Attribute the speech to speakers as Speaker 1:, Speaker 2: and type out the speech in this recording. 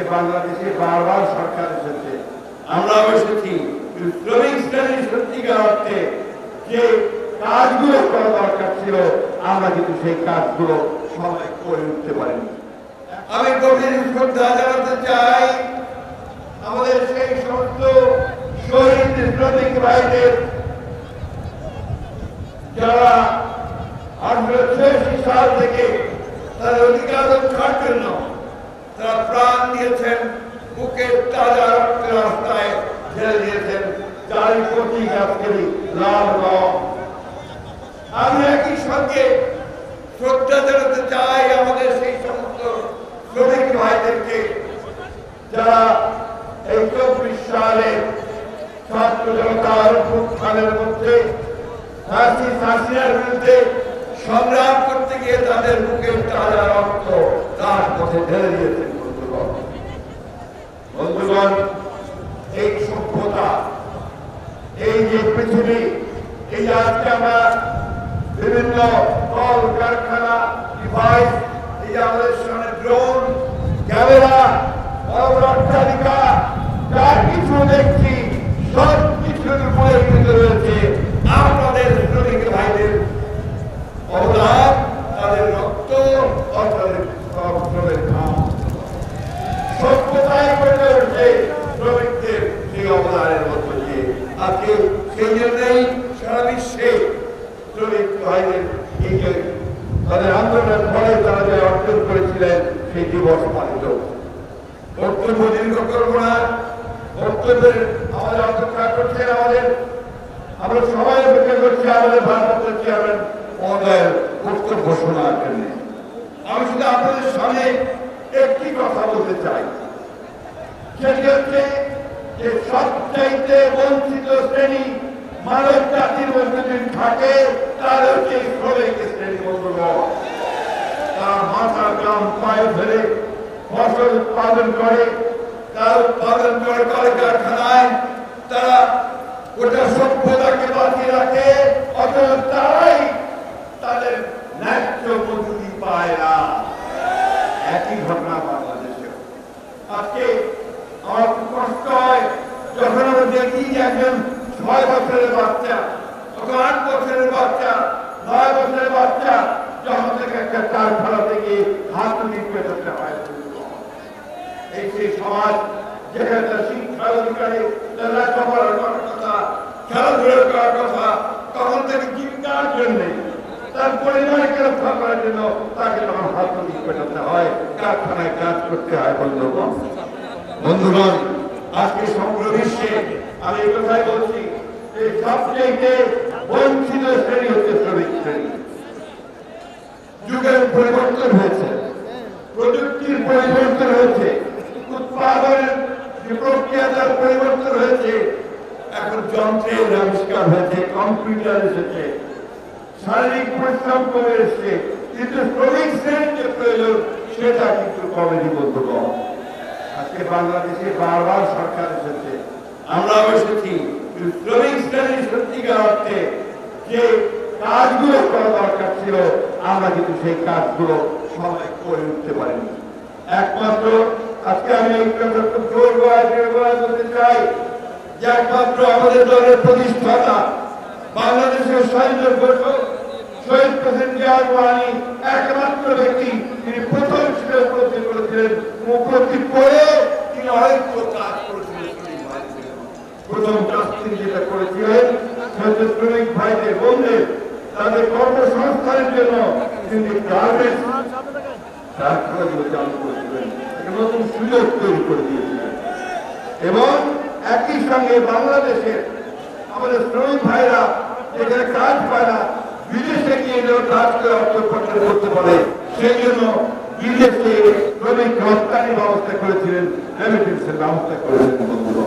Speaker 1: আজকে বাংলাদেশে বারবার সরকার এসেছে, আমরাও এসেছি। শ্রমিক শ্রেণীর সত্যিকার অর্থে যে কাজগুলো করা দরকার ছিল আমরা কিন্তু সেই কাজগুলো সবাই করে উঠতে পারিনি। আমি গভীর শ্রদ্ধা জানাতে চাই আমাদের সেই সমস্ত শহীদ শ্রমিক ভাইদের যারা 1886 সাল থেকে তাদের অধিকার রক্ষার জন্য তারা প্রাণ দিয়েছেন, বুকের তাজা রক্তের রাস্তায় ঢেলে দিয়েছেন, যারই প্রতীক আজকের লাল রং। আমি একই সঙ্গে শ্রদ্ধা জানাতে চাই আমাদের সেই সমস্ত শ্রমিক ভাইদেরকে যারা এই 24 সালে ছাত্র জনতার উত্থানের মধ্যে হাসিনার বিরুদ্ধে সংগ্রাম করতে গিয়ে তাদের বুকের তাজা রক্ত তার পথে ঢেলে দিয়েছেন। বন্ধুগণ, এই সভ্যতা, এই যে পৃথিবী, এই যে আজকে আমরা বিভিন্ন কল কারখানা ডিভাইস, এই যে আমাদের সামনে ড্রোন, ক্যামেরা, অট্টালিকা, যা কিছু দেখছি সব কিছুর উপরে কিন্তু রয়েছে আপনাদের শ্রমিক ভাইদের অবদান, তাদের রক্ত, তাদের শ্রমের ঘাম। সভ্যতায় গড়ে উঠছে শ্রমিকদের সেই অবদানের মধ্য দিয়ে। আজকে সেই জন্যই সারা বিশ্বে শ্রমিক ভাইদের এই যে তাদের আন্দোলনের ফলে তারা যে অর্জন করেছিলেন সেই দিবস পালিত। বক্তব্য দীর্ঘ করবো না, বক্তব্যের আমাদের অপেক্ষা করছেন আমরা সবাই অপেক্ষা করছি আমাদের ভারপ্রাপ্ত চেয়ারম্যান মহোদয়ের বক্তব্য শোনার জন্য। আমি শুধু আপনাদের সামনে একটি কথা বলতে চাই, সেটি হচ্ছে যে সবচাইতে বঞ্চিত শ্রেণী মানব জাতির মধ্যে যদি থাকে তার হচ্ছে শ্রমিক শ্রেণী। বন্ধুগণ, তারা মাথা গ্রাম পায়ে ফেলে ফসল উৎপাদন করে, তারা উৎপাদন করে কলকারখানায়, তারা গোটা সভ্যতাকে বাঁচিয়ে রাখে, অথচ তারাই তাদের ন্যায্য মজুরি পায় না। একই ঘটনা বাংলাদেশে। আজকে আমার খুব কষ্ট হয় যখন আমরা দেখি যে একজন 6 বছরের বাচ্চা, 8 বছরের বাচ্চা, 9 বছরের বাচ্চা যখন থেকে একটা কারখানা থেকে হাত নিয়ে ধরতে হয়। এই সেই সমাজ যেখানে তার শিক্ষার অধিকারে তার লেখাপড়া করার কথা, খেলাধুলা করার কথা, তখন তাকে জীবিকার জন্য তার পরিবারকে রক্ষা করার জন্য তাকে যখন হাত নিয়ে পেটাতে হয়, কারখানায় কাজ করতে হয়। বন্ধুগণ, আজকে সমগ্র বিশ্বে আমি এই কথাই বলছি যে সবচেয়ে বঞ্চিত শ্রেণী হচ্ছে শ্রমিক শ্রেণী। যুগের পরিবর্তন হয়েছে, প্রযুক্তির পরিবর্তন হয়েছে, উৎপাদনের যে প্রক্রিয়াটার পরিবর্তন হয়েছে, এখন যন্ত্রের আবিষ্কার হয়েছে, কম্পিউটার এসেছে, শারীরিক পরিশ্রম কমে এসছে, কিন্তু শ্রমিক শ্রেণীর যে প্রয়োজন সেটা কিন্তু কমেনি। বন্ধুগণ, আজকে বাংলাদেশে বারবার সরকার এসেছে, আমরাও এসেছি। শ্রমিক শ্রেণীর সত্যিকার অর্থে যে কাজগুলো করা দরকার ছিল আমরা কিন্তু সেই কাজগুলো সবাই করে উঠতে পারিনি। একমাত্র আজকে আমি এই কথা খুব জোর গলায় বলতে চাই যে একমাত্র আমাদের দলের প্রতিষ্ঠাতা বাংলাদেশের শহীদ ঘোষক শহীদ প্রেসিডেন্ট জিয়াউর রহমান একমাত্র ব্যক্তি, তিনি প্রথম ছিল উপলব্ধি করেছিলেন, উপলব্ধি করে তিনি অনেক কাজ করেছিলেন। প্রথম কাজ তিনি যেটা করেছিলেন শ্রমিক ভাইদের বোনদের তাদের কর্মসংস্থানের জন্য তিনি গার্মেন্টস কারখানাগুলো চালু করেছিলেন, নতুন সুযোগ তৈরি করে দিয়েছিলেন। এবং একই সঙ্গে বাংলাদেশের আমাদের শ্রমিক ভাইরা যেখানে কাজ পায় না, বিদেশে গিয়ে যেন কাজ করে অর্থ উপার্জন করতে পারে, সেই জন্য বিদেশে শ্রমিক রপ্তানি ব্যবস্থা করেছিলেন, রেমিটেন্সের ব্যবস্থা করেছিলেন। বন্ধুরা,